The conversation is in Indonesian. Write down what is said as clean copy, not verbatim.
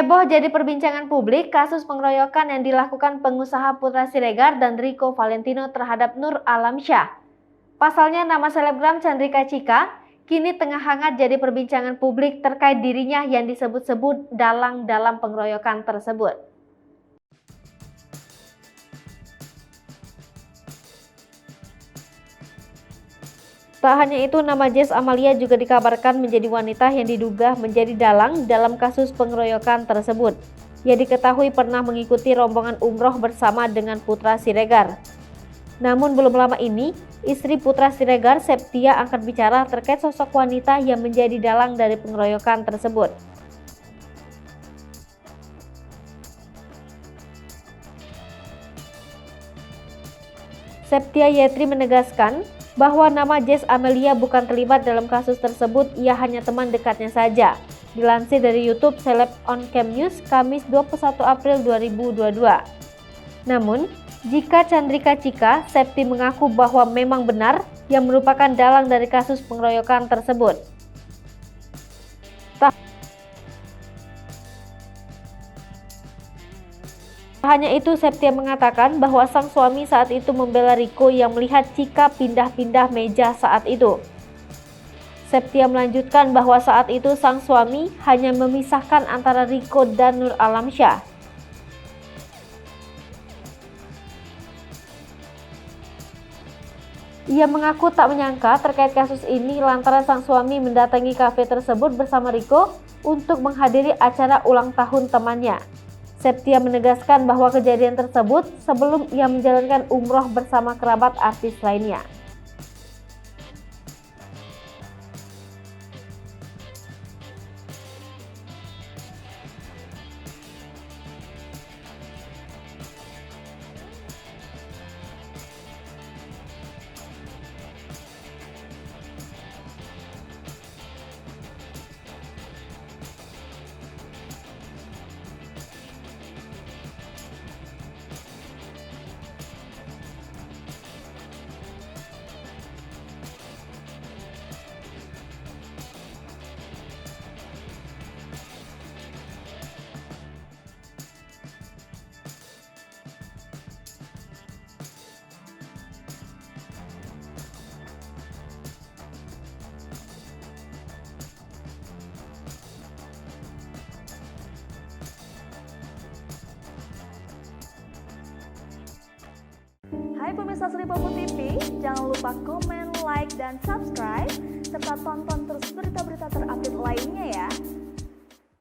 Heboh jadi perbincangan publik kasus pengeroyokan yang dilakukan pengusaha Putra Siregar dan Rico Valentino terhadap Nur Alamsyah. Pasalnya nama selebgram Chandrika Cika kini tengah hangat jadi perbincangan publik terkait dirinya yang disebut-sebut dalang dalam pengeroyokan tersebut. Tak hanya itu, nama Jess Amalia juga dikabarkan menjadi wanita yang diduga menjadi dalang dalam kasus pengeroyokan tersebut. Ia diketahui pernah mengikuti rombongan umroh bersama dengan Putra Siregar. Namun belum lama ini, istri Putra Siregar, Septia, angkat bicara terkait sosok wanita yang menjadi dalang dari pengeroyokan tersebut. Septia Yetri menegaskan bahwa nama Jess Amelia bukan terlibat dalam kasus tersebut, ia hanya teman dekatnya saja. Dilansir dari YouTube Seleb on Cam News, Kamis 21 April 2022. Namun, jika Chandrika Cika, Septi mengaku bahwa memang benar yang merupakan dalang dari kasus pengeroyokan tersebut. Hanya itu, Septia mengatakan bahwa sang suami saat itu membela Rico yang melihat Cika pindah-pindah meja saat itu. Septia melanjutkan bahwa saat itu sang suami hanya memisahkan antara Rico dan Nur Alamsyah. Ia mengaku tak menyangka terkait kasus ini lantaran sang suami mendatangi kafe tersebut bersama Rico untuk menghadiri acara ulang tahun temannya. Septia menegaskan bahwa kejadian tersebut sebelum ia menjalankan umroh bersama kerabat artis lainnya. Hai pemirsa Sri Popo TV, jangan lupa komen, like, dan subscribe, serta tonton terus berita-berita terupdate